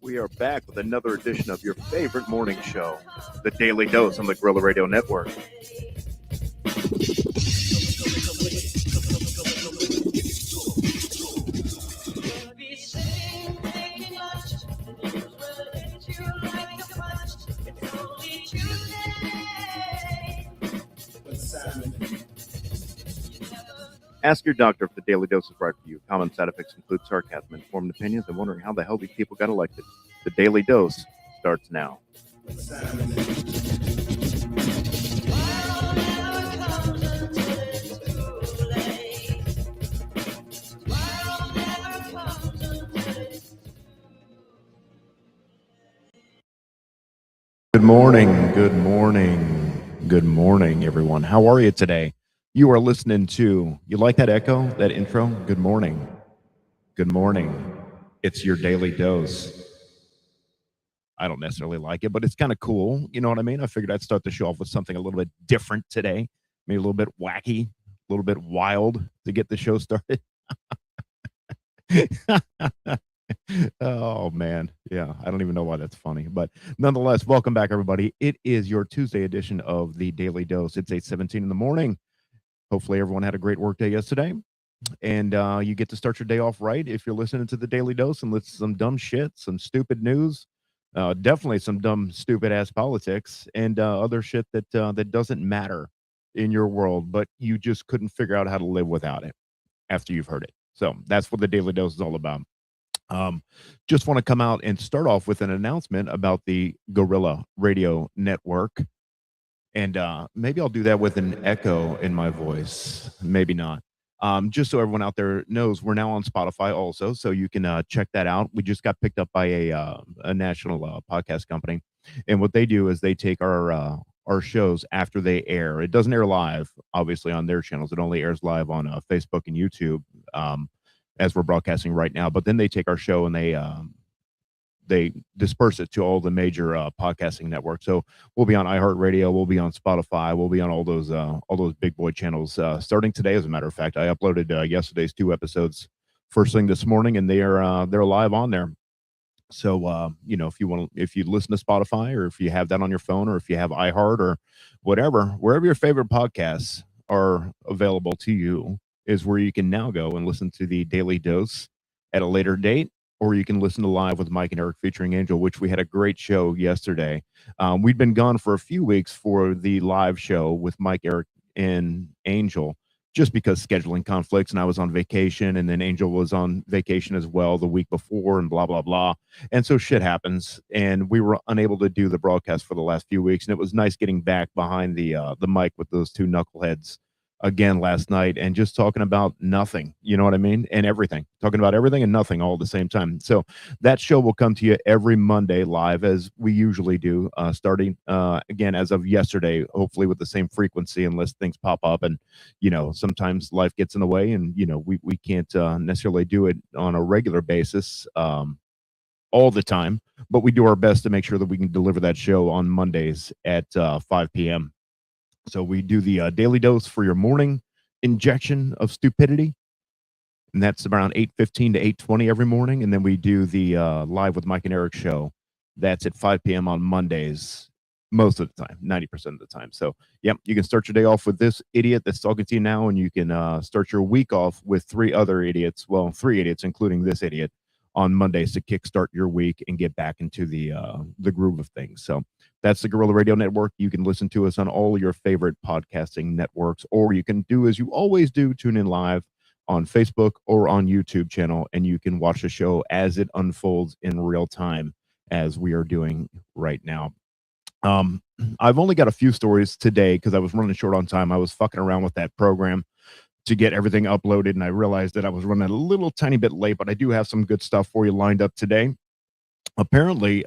We are back with another edition of your favorite morning show, The Daily Dose on the Guerrilla Radio Network. Ask your doctor if the Daily Dose is right for you. Common side effects include sarcasm, informed opinions, and wondering how the hell these people got elected. The Daily Dose starts now. Good morning, good morning, good morning, everyone. How are you today? You are listening to, you like that echo, that intro? Good morning. Good morning. It's your Daily Dose. I don't necessarily like it, but it's kind of cool. You know what I mean? I figured I'd start the show off with something a little bit different today, maybe a little bit wacky, a little bit wild to get the show started. Oh man, yeah, I don't even know why that's funny, but nonetheless, welcome back, everybody. It is your Tuesday edition of the Daily Dose. It's 8:17 in the morning. Hopefully, everyone had a great work day yesterday, and you get to start your day off right if you're listening to the Daily Dose and listen to some dumb shit, some stupid news, definitely some dumb, stupid ass politics, and other shit that doesn't matter in your world, but you just couldn't figure out how to live without it after you've heard it. So that's what the Daily Dose is all about. Just want to come out and start off with an announcement about the Guerrilla Radio Network. And maybe I'll do that with an echo in my voice. Maybe not. Just so everyone out there knows, we're now on Spotify also, so you can check that out. We just got picked up by a national podcast company. And what they do is they take our shows after they air. It doesn't air live, obviously, on their channels. It only airs live on Facebook and YouTube. As we're broadcasting right now, but then they take our show and they disperse it to all the major podcasting networks. So we'll be on iHeartRadio, we'll be on Spotify, we'll be on all those big boy channels starting today. As a matter of fact, I uploaded yesterday's 2 episodes first thing this morning, and they're live on there. So if you listen to Spotify, or if you have that on your phone, or if you have iHeart or whatever, wherever your favorite podcasts are available to you, is where you can now go and listen to the Daily Dose at a later date, or you can listen to Live with Mike and Eric featuring Angel, which we had a great show yesterday. We'd been gone for a few weeks for the live show with Mike, Eric, and Angel, just because scheduling conflicts, and I was on vacation, and then Angel was on vacation as well the week before, and blah, blah, blah. And so shit happens, and we were unable to do the broadcast for the last few weeks, and it was nice getting back behind the mic with those 2 knuckleheads again last night, and just talking about nothing, you know what I mean, and everything, talking about everything and nothing all at the same time. So that show will come to you every Monday live, as we usually do, starting again as of yesterday, hopefully with the same frequency, unless things pop up, and sometimes life gets in the way, and we can't necessarily do it on a regular basis all the time, but we do our best to make sure that we can deliver that show on Mondays at 5 p.m. So we do the Daily Dose for your morning injection of stupidity, and that's around 8:15 to 8:20 every morning. And then we do the Live with Mike and Eric show. That's at 5 p.m. on Mondays, most of the time, 90% of the time. So, yep, you can start your day off with this idiot that's talking to you now, and you can start your week off with 3 other idiots, well, 3 idiots, including this idiot, on Mondays to kickstart your week and get back into the groove of things. So that's the Guerrilla Radio Network. You can listen to us on all your favorite podcasting networks, or you can do as you always do, tune in live on Facebook or on YouTube channel, and you can watch the show as it unfolds in real time, as we are doing right now. I've only got a few stories today because I was running short on time. I was fucking around with that program to get everything uploaded, and I realized that I was running a little tiny bit late, but I do have some good stuff for you lined up today. Apparently,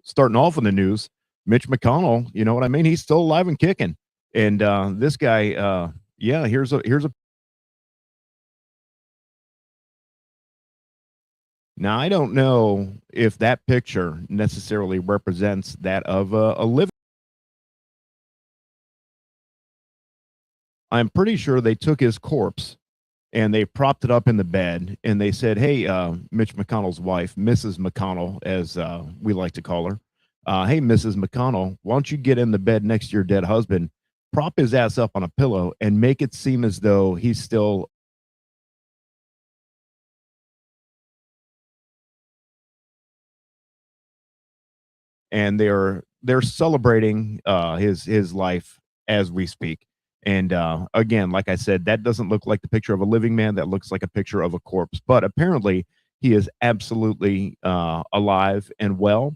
starting off in the news, Mitch McConnell, you know what I mean? He's still alive and kicking. And this guy, here's a. Now, I don't know if that picture necessarily represents that of a living. I'm pretty sure they took his corpse and they propped it up in the bed, and they said, "Hey, Mitch McConnell's wife, Mrs. McConnell, as we like to call her, hey, Mrs. McConnell, why don't you get in the bed next to your dead husband, prop his ass up on a pillow, and make it seem as though he's still." And they're celebrating his life as we speak. And again, like I said, that doesn't look like the picture of a living man. That looks like a picture of a corpse. But apparently, he is absolutely alive and well,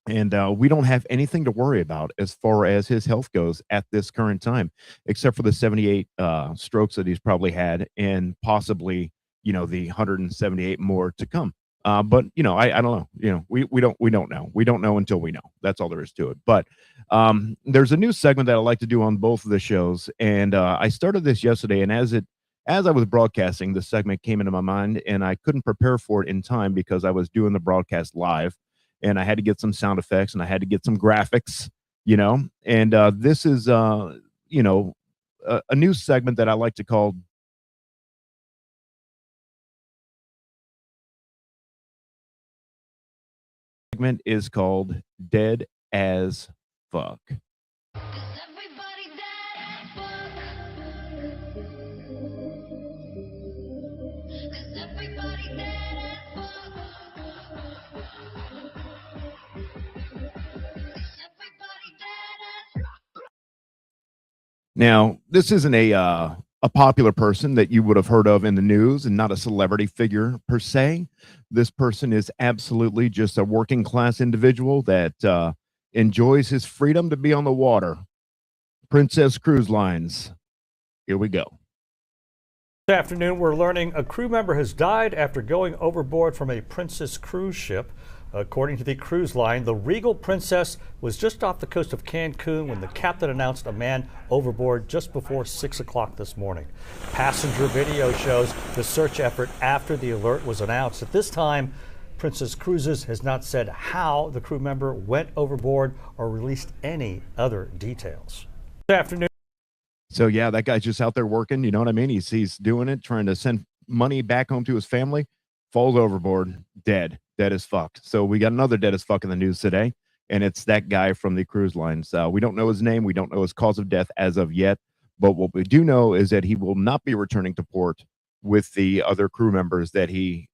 and we don't have anything to worry about as far as his health goes at this current time, except for the 78 strokes that he's probably had, and possibly the 178 more to come. But I don't know. We don't know. We don't know until we know. That's all there is to it. But there's a new segment that I like to do on both of the shows, and I started this yesterday. And as I was broadcasting, the segment came into my mind, and I couldn't prepare for it in time because I was doing the broadcast live, and I had to get some sound effects, and I had to get some graphics. And this is a new segment that I like to call. Segment is called Dead as Fuck. Now, this isn't a popular person that you would have heard of in the news, and not a celebrity figure per se. This person is absolutely just a working class individual that enjoys his freedom to be on the water. Princess Cruise Lines. Here we go. This afternoon, we're learning a crew member has died after going overboard from a Princess cruise ship. According to the cruise line, the Regal Princess was just off the coast of Cancun when the captain announced a man overboard just before 6 o'clock this morning. Passenger video shows the search effort after the alert was announced. At this time, Princess Cruises has not said how the crew member went overboard or released any other details. This afternoon. So yeah, that guy's just out there working. You know what I mean? He's doing it, trying to send money back home to his family. Falls overboard, dead as fuck. So we got another dead as fuck in the news today, and it's that guy from the cruise lines. We don't know his name. We don't know his cause of death as of yet. But what we do know is that he will not be returning to port with the other crew members that he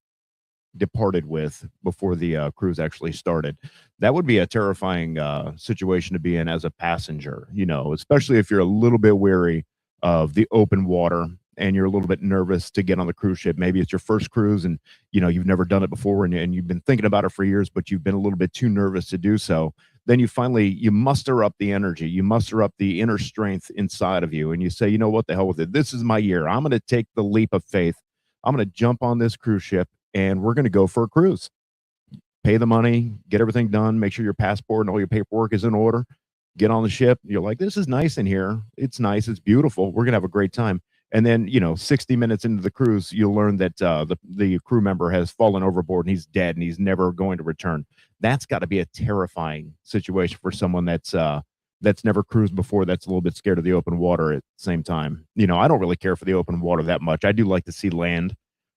departed with before the cruise actually started. That would be a terrifying situation to be in as a passenger, especially if you're a little bit wary of the open water and you're a little bit nervous to get on the cruise ship. Maybe it's your first cruise, and you've never done it before, and you've been thinking about it for years, but you've been a little bit too nervous to do so. Then you muster up the energy, you muster up the inner strength inside of you, and you say, you know what, the hell with it. This is my year. I'm going to take the leap of faith. I'm going to jump on this cruise ship, and we're going to go for a cruise. Pay the money, get everything done, make sure your passport and all your paperwork is in order. Get on the ship. You're like, this is nice in here. It's nice. It's beautiful. We're going to have a great time. And then, 60 minutes into the cruise, you'll learn that the crew member has fallen overboard and he's dead and he's never going to return. That's got to be a terrifying situation for someone that's never cruised before, that's a little bit scared of the open water at the same time. I don't really care for the open water that much. I do like to see land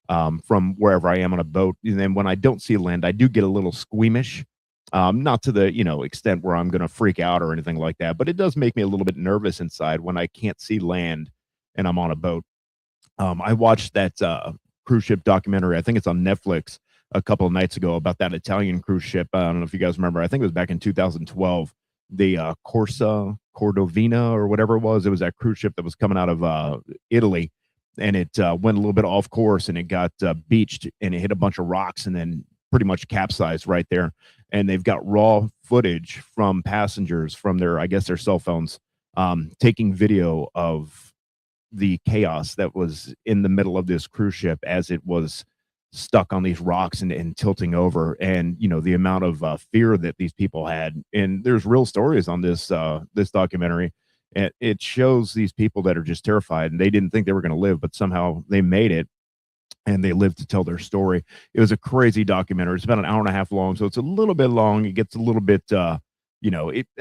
from wherever I am on a boat. And then when I don't see land, I do get a little squeamish. Not to the extent where I'm going to freak out or anything like that, but it does make me a little bit nervous inside when I can't see land and I'm on a boat. I watched that cruise ship documentary. I think it's on Netflix a couple of nights ago about that Italian cruise ship. I don't know if you guys remember. I think it was back in 2012. The Corsa Cordovina or whatever it was. It was that cruise ship that was coming out of Italy, and it went a little bit off course, and it got beached, and it hit a bunch of rocks, and then pretty much capsized right there. And they've got raw footage from passengers from I guess their cell phones, taking video of the chaos that was in the middle of this cruise ship as it was stuck on these rocks and tilting over, and the amount of fear that these people had. And there's real stories on this documentary. And it shows these people that are just terrified, and they didn't think they were going to live, but somehow they made it, and they lived to tell their story. It was a crazy documentary. It's about an hour and a half long, so it's a little bit long. It gets a little bit I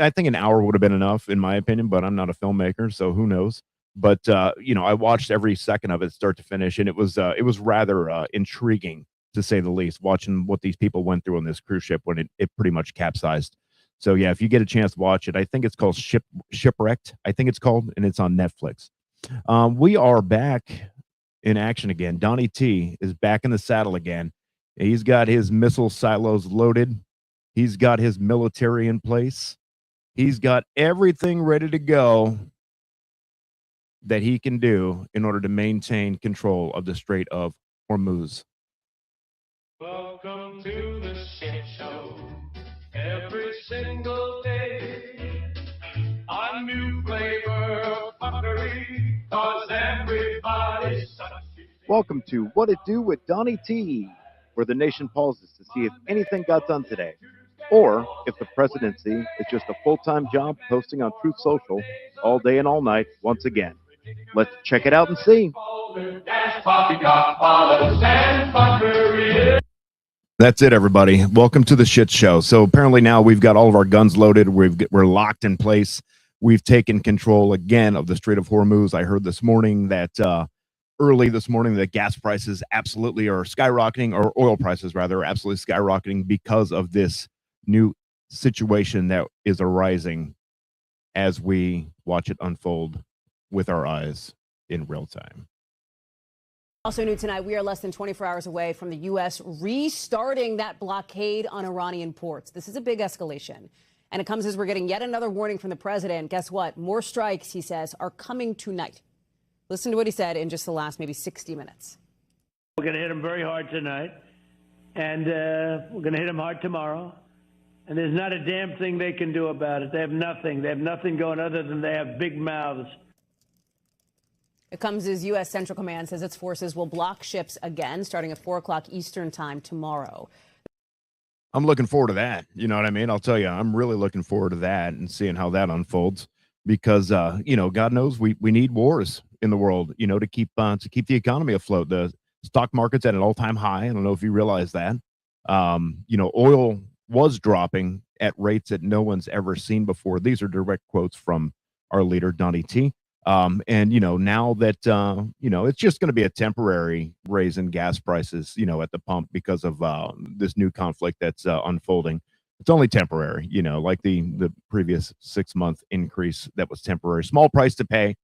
think an hour would have been enough in my opinion, but I'm not a filmmaker, so who knows. But I watched every second of it start to finish, and it was rather intriguing to say the least, watching what these people went through on this cruise ship when it pretty much capsized. So yeah, if you get a chance to watch it, I think it's called Shipwrecked. I think it's called, and it's on Netflix. We are back in action again. Donnie T is back in the saddle again. He's got his missile silos loaded. He's got his military in place. He's got everything ready to go that he can do in order to maintain control of the Strait of Hormuz. Welcome to the shit show. Every single day, a new flavor of fuckery, 'cause everybody's such a Welcome to What It Do with Donnie T, where the nation pauses to see if anything got done today, or if the presidency is just a full-time job posting on Truth Social all day and all night once again. Let's check it out and see. That's it, everybody. Welcome to the shit show. So apparently now we've got all of our guns loaded. We're locked in place. We've taken control again of the Strait of Hormuz. I heard this morning that early this morning that gas prices absolutely are skyrocketing, or oil prices rather, are absolutely skyrocketing because of this new situation that is arising as we watch it unfold with our eyes in real time. Also new tonight, we are less than 24 hours away from the U.S. restarting that blockade on Iranian ports. This is a big escalation, and it comes as we're getting yet another warning from the president. Guess what? More strikes, he says, are coming tonight. Listen to what he said in just the last maybe 60 minutes. We're going to hit them very hard tonight, and we're going to hit them hard tomorrow. And there's not a damn thing they can do about it. They have nothing. They have nothing going other than they have big mouths. It comes as U.S. Central Command says its forces will block ships again starting at 4 o'clock Eastern time tomorrow. I'm looking forward to that. You know what I mean? I'll tell you, I'm really looking forward to that and seeing how that unfolds because, God knows we need wars in the world, to keep the economy afloat. The stock market's at an all-time high. I don't know if you realize that. Oil was dropping at rates that no one's ever seen before. These are direct quotes from our leader, Donnie T. Now that, it's just going to be a temporary raise in gas prices, at the pump because of this new conflict that's unfolding. It's only temporary, like the previous 6-month increase that was temporary. Small price to pay,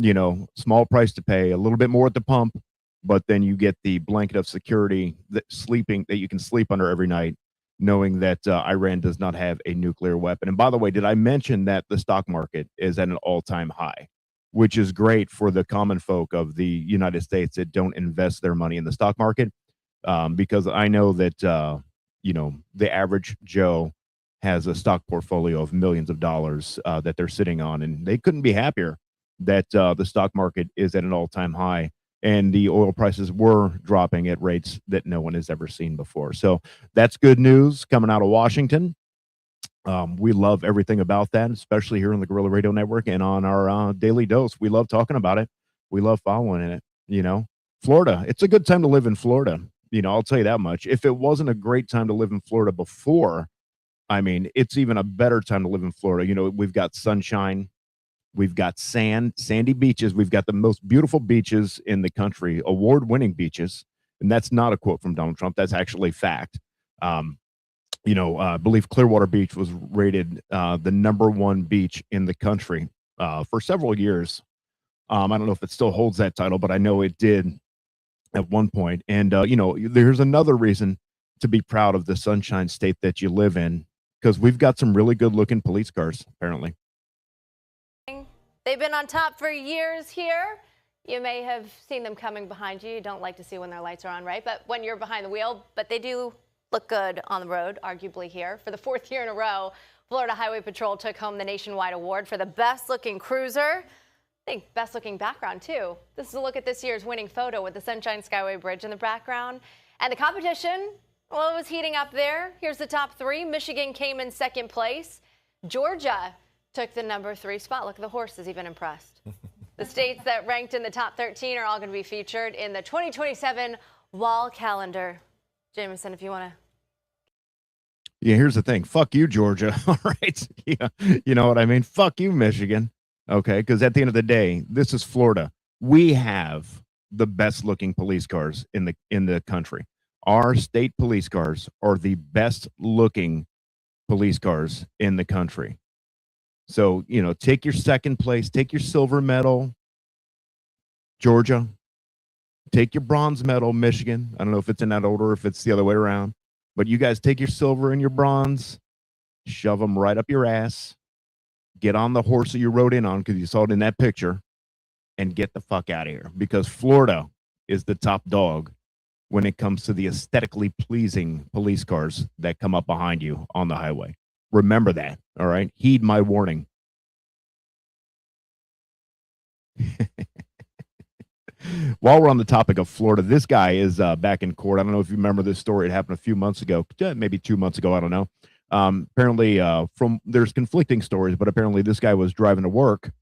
a little bit more at the pump, but then you get the blanket of security that you can sleep under every night, knowing that Iran does not have a nuclear weapon. And by the way, did I mention that the stock market is at an all-time high? Which is great for the common folk of the United States that don't invest their money in the stock market, because I know that, the average Joe has a stock portfolio of millions of dollars that they're sitting on, and they couldn't be happier that the stock market is at an all-time high, and the oil prices were dropping at rates that no one has ever seen before. So that's good news coming out of Washington. We love everything about that, especially here on the Guerrilla Radio Network and on our Daily Dose. We love talking about it. We love following it. Florida, it's a good time to live in Florida. I'll tell you that much. If it wasn't a great time to live in Florida before, it's even a better time to live in Florida. We've got sunshine. We've got sandy beaches. We've got the most beautiful beaches in the country, award-winning beaches. And that's not a quote from Donald Trump. That's actually fact. I believe Clearwater Beach was rated the #1 beach in the country for several years. I don't know if it still holds that title, but I know it did at one point. And, there's another reason to be proud of the Sunshine State that you live in, because we've got some really good looking police cars, apparently. They've been on top for years here. You may have seen them coming behind you. You don't like to see when their lights are on, right? But when you're behind the wheel, but they do look good on the road, arguably here. For the 4th year in a row, Florida Highway Patrol took home the nationwide award for the best looking cruiser. I think best looking background too. This is a look at this year's winning photo with the Sunshine Skyway Bridge in the background. And the competition, well, it was heating up there. Here's the top 3. Michigan came in 2nd place. Georgia took the #3 spot. Look, the horse is even impressed. The states that ranked in the top 13 are all going to be featured in the 2027 wall calendar. Jameson, if you want to. Yeah, here's the thing. Fuck you, Georgia. All right. Yeah, you know what I mean? Fuck you, Michigan. Okay, because at the end of the day, this is Florida. We have the best looking police cars in the country. Our state police cars are the best looking police cars in the country. So, take your second place, take your silver medal, Georgia, take your bronze medal, Michigan. I don't know if it's in that order, if it's the other way around, but you guys take your silver and your bronze, shove them right up your ass, get on the horse that you rode in on because you saw it in that picture, and get the fuck out of here, because Florida is the top dog when it comes to the aesthetically pleasing police cars that come up behind you on the highway. Remember that, all right? Heed my warning. While we're on the topic of Florida, this guy is back in court. I don't know if you remember this story. It happened a few months ago, maybe 2 months ago. I don't know. Apparently, there's conflicting stories, but apparently this guy was driving to work,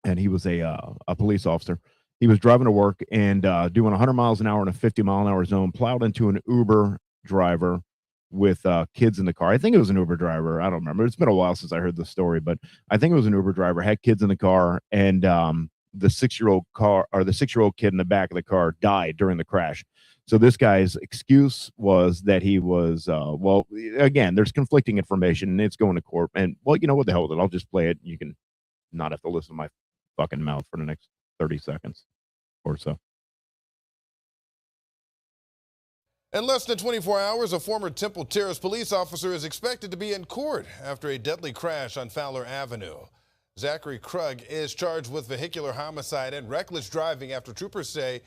and he was a police officer. He was driving to work and doing 100 miles an hour in a 50-mile-an-hour zone, plowed into an Uber driver with kids in the car. I think it was an Uber driver. I don't remember. It's been a while since I heard the story, but I think it was an Uber driver, had kids in the car, and the 6-year-old kid in the back of the car died during the crash. So this guy's excuse was that he was, again, there's conflicting information, and it's going to court. And, what the hell with it? I'll just play it. You can not have to listen to my fucking mouth for the next 30 seconds or so. In less than 24 hours, a former Temple Terrace police officer is expected to be in court after a deadly crash on Fowler Avenue. Zachary Krug is charged with vehicular homicide and reckless driving after troopers say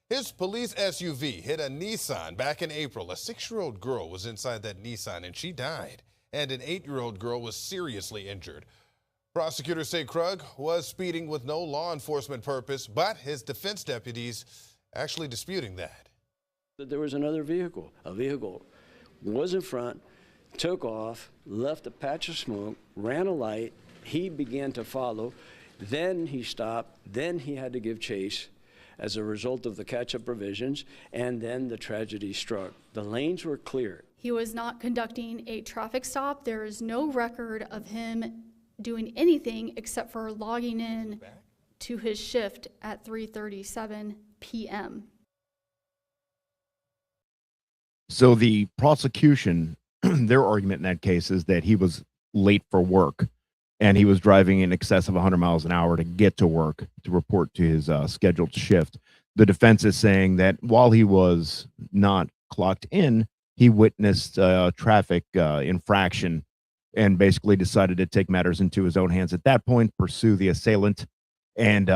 his police SUV hit a Nissan back in April. A 6-year-old girl was inside that Nissan and she died, and an 8-year-old girl was seriously injured. Prosecutors say Krug was speeding with no law enforcement purpose, but his defense deputies actually disputing that. There was another vehicle. A vehicle was in front, took off, left a patch of smoke, ran a light. He began to follow. Then he stopped. Then he had to give chase as a result of the catch-up provisions, and then the tragedy struck. The lanes were clear. He was not conducting a traffic stop. There is no record of him doing anything except for logging in to his shift at 3:37 p.m. So the prosecution, their argument in that case is that he was late for work and he was driving in excess of 100 miles an hour to get to work to report to his scheduled shift. The defense is saying that while he was not clocked in, he witnessed a traffic infraction and basically decided to take matters into his own hands at that point, pursue the assailant, and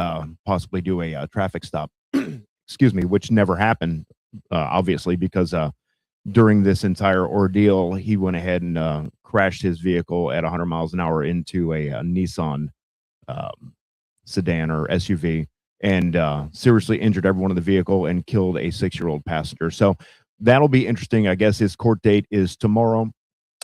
possibly do a traffic stop. Excuse me, which never happened, obviously, because during this entire ordeal, he went ahead and crashed his vehicle at 100 miles an hour into a Nissan sedan or SUV and seriously injured everyone in the vehicle and killed a 6-year-old passenger. So that'll be interesting. I guess his court date is tomorrow.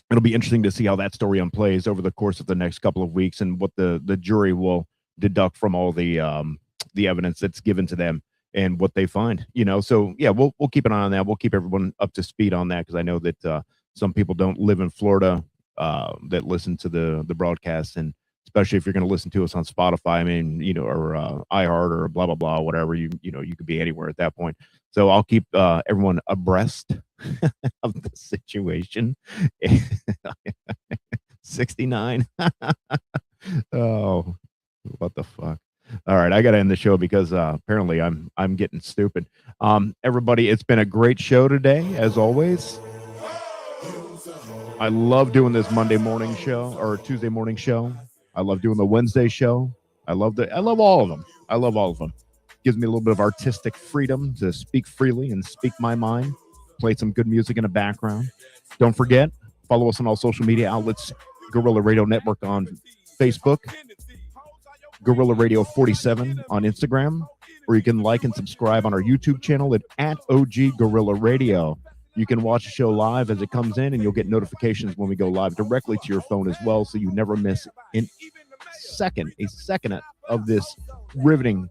It'll be interesting to see how that story unplays over the course of the next couple of weeks and what the jury will deduct from all the evidence that's given to them and what they find, So yeah, we'll keep an eye on that. We'll keep everyone up to speed on that because I know that some people don't live in Florida that listen to the broadcast, and especially if you're going to listen to us on Spotify, or iHeart or blah blah blah, whatever you could be anywhere at that point. So I'll keep everyone abreast of the situation. 69. Oh, what the fuck. All right, I got to end the show because apparently I'm getting stupid. Everybody, it's been a great show today, as always. I love doing this Monday morning show or Tuesday morning show. I love doing the Wednesday show. I love all of them. I love all of them. Gives me a little bit of artistic freedom to speak freely and speak my mind. Play some good music in the background. Don't forget, follow us on all social media outlets. Guerrilla Radio Network on Facebook. Guerrilla Radio 47 on Instagram, or you can like and subscribe on our YouTube channel at OG Guerrilla Radio. You can watch the show live as it comes in, and you'll get notifications when we go live directly to your phone as well, so you never miss a second of this riveting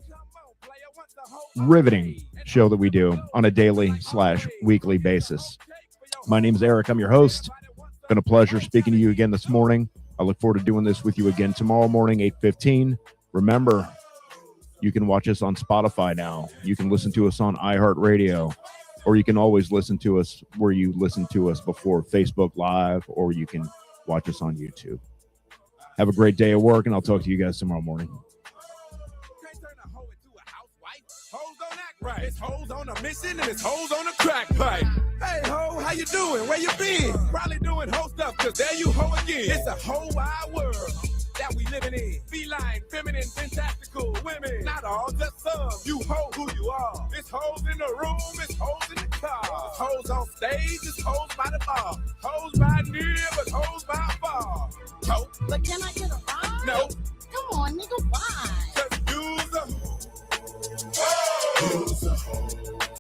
show that we do on a daily/weekly basis. My name is Eric. I'm your host. It's been a pleasure speaking to you again this morning. I look forward to doing this with you again tomorrow morning, 8:15. Remember, you can watch us on Spotify now. You can listen to us on iHeartRadio, or you can always listen to us where you listened to us before, Facebook Live, or you can watch us on YouTube. Have a great day at work, and I'll talk to you guys tomorrow morning. Right. It's hoes on a mission and it's hoes on a crack pipe. Hey ho, how you doing? Where you been? Probably doing hoe stuff, cause there you ho again. It's a whole wide world that we living in. Feline, feminine, fantastical women. Not all, just some. You ho who you are. It's hoes in the room, it's hoes in the car. It's hoes on stage, it's hoes by the bar. Hoes by near, but hoes by far. Ho. But can I get a ride? No. Come on, nigga, why?